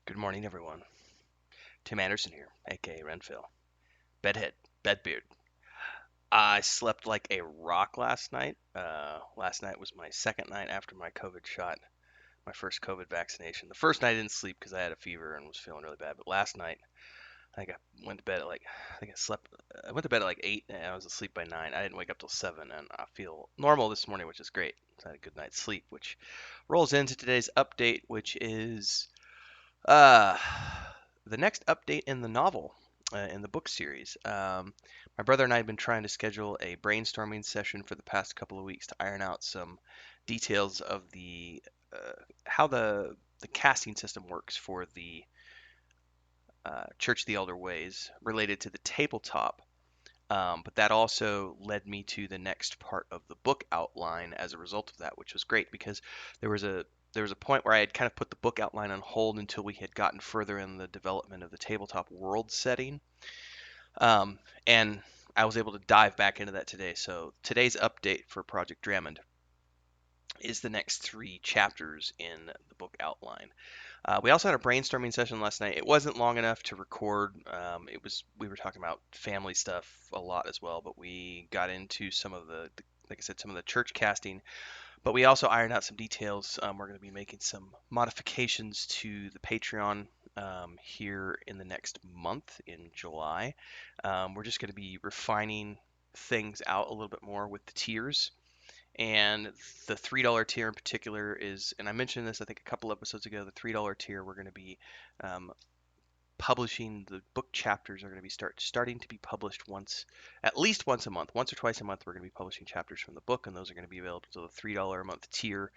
Good morning, everyone. Tim Anderson here, aka Renfield. Bedhead, Bedbeard. I slept like a rock last night. Last night was my second night after my COVID shot, my first COVID vaccination. The first night I didn't sleep because I had a fever and was feeling really bad. But last night, I think I went to bed at like, I think I slept, I went to bed at like 8 and I was asleep by 9. I didn't wake up till 7 and I feel normal this morning, which is great. I had a good night's sleep, which rolls into today's update, which is Uh, the next update in the novel, in the book series. My brother and I have been trying to schedule a brainstorming session for the past couple of weeks to iron out some details of the how the casting system works for the Church of the Elder Ways related to the tabletop. But that also led me to the next part of the book outline as a result of that, which was great because there was a there was a point where I had kind of put the book outline on hold until we had gotten further in the development of the tabletop world setting. And I was able to dive back into that today. So today's update for Project Dramond is the next three chapters in the book outline. We also had a brainstorming session last night. It wasn't long enough to record. We were talking about family stuff a lot as well, but we got into some of the like I said, some of the church casting. But we also ironed out some details. We're going to be making some modifications to the Patreon here in the next month in July. We're just going to be refining things out a little bit more with the tiers. And the $3 tier in particular is, and I mentioned this I think a couple episodes ago, the $3 tier we're going to be um, publishing the book chapters are going to be starting to be published at least once a month, once or twice a month. We're going to be publishing chapters from the book, and those are going to be available to the $3 a month tier.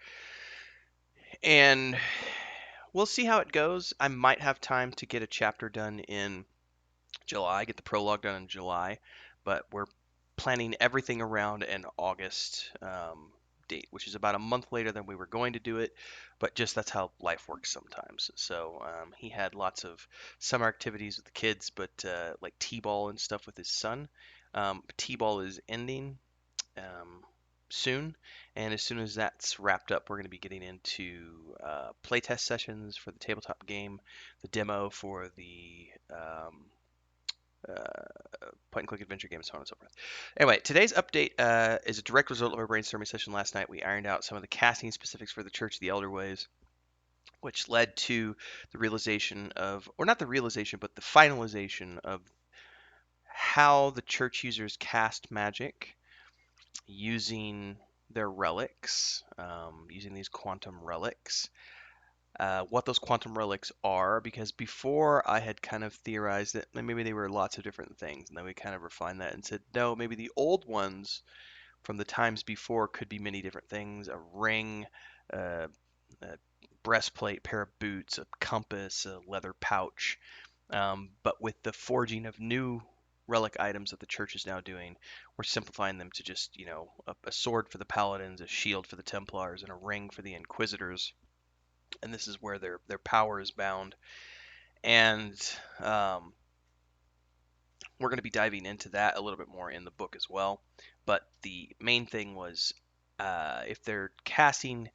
And we'll see how it goes. I might have time to get a chapter done in July, get the prologue done in July, but we're planning everything around an August date, which is about a month later than we were going to do it, but just that's how life works sometimes. So he had lots of summer activities with the kids, but like t-ball and stuff with his son. T-ball is ending soon, and as soon as that's wrapped up, we're going to be getting into playtest sessions for the tabletop game, the demo for the point and click adventure game, and so on and so forth. Anyway, today's update is a direct result of our brainstorming session last night. We ironed out some of the casting specifics for the Church of the Elder Ways, which led to the realization of, or not the realization, but the finalization of how the church users cast magic using their relics, using these quantum relics. What those quantum relics are, because before I had kind of theorized that maybe they were lots of different things, and then we kind of refined that and said, no, maybe the old ones from the times before could be many different things: a ring, uh, a breastplate, pair of boots, a compass, a leather pouch. But with the forging of new relic items that the church is now doing, we're simplifying them to just, a sword for the paladins, a shield for the Templars, and a ring for the Inquisitors. And this is where their power is bound. And um, we're going to be diving into that a little bit more in the book as well. But the main thing was, if they're casting,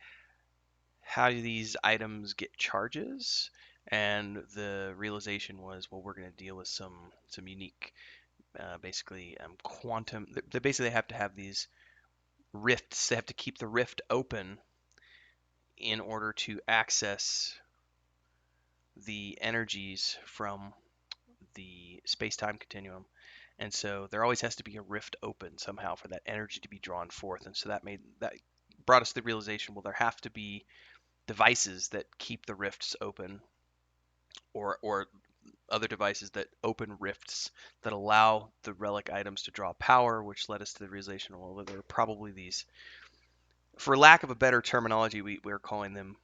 how do these items get charges? And the realization was, well, we're going to deal with some unique, basically quantum. They basically have to have these rifts. They have to keep the rift open in order to access the energies from the space-time continuum. And so there always has to be a rift open somehow for that energy to be drawn forth. And so that brought us to the realization, well, there have to be devices that keep the rifts open, or other devices that open rifts that allow the relic items to draw power, which led us to the realization, well, there are probably these, for lack of a better terminology, we're calling them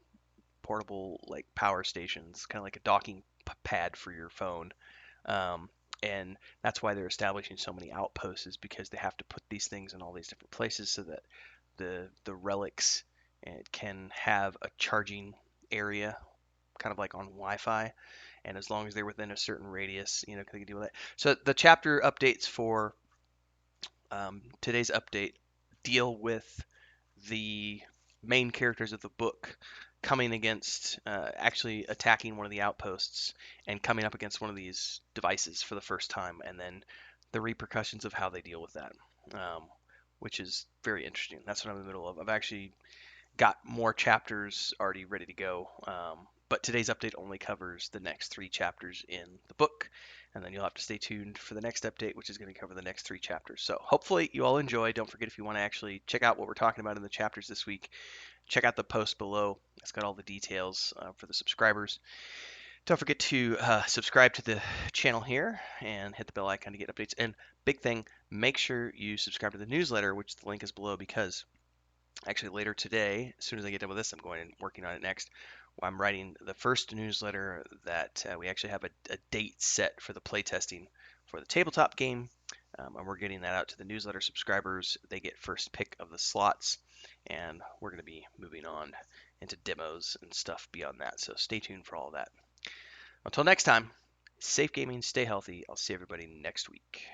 portable like power stations, kind of like a docking pad for your phone. Um, and that's why they're establishing so many outposts, is because they have to put these things in all these different places so that the relics can have a charging area, kind of like on Wi-Fi. And as long as they're within a certain radius, they can deal with that. So the chapter updates for today's update deal with the main characters of the book coming against, actually attacking one of the outposts and coming up against one of these devices for the first time, and then the repercussions of how they deal with that, um, which is very interesting. That's what I'm in the middle of. I've actually got more chapters already ready to go. But today's update only covers the next 3 chapters in the book, and then you'll have to stay tuned for the next update, which is going to cover the next 3 chapters. So hopefully you all enjoy. Don't forget, if you want to actually check out what we're talking about in the chapters this week, check out the post below. It's got all the details for the subscribers. Don't forget to subscribe to the channel here and hit the bell icon to get updates. And big thing, make sure you subscribe to the newsletter, which the link is below, because actually later today, as soon as I get done with this, I'm going and working on it next. I'm writing the first newsletter that we actually have a date set for the playtesting for the tabletop game, and we're getting that out to the newsletter subscribers. They get first pick of the slots, and we're going to be moving on into demos and stuff beyond that. So stay tuned for all of that. Until next time, safe gaming, stay healthy. I'll see everybody next week.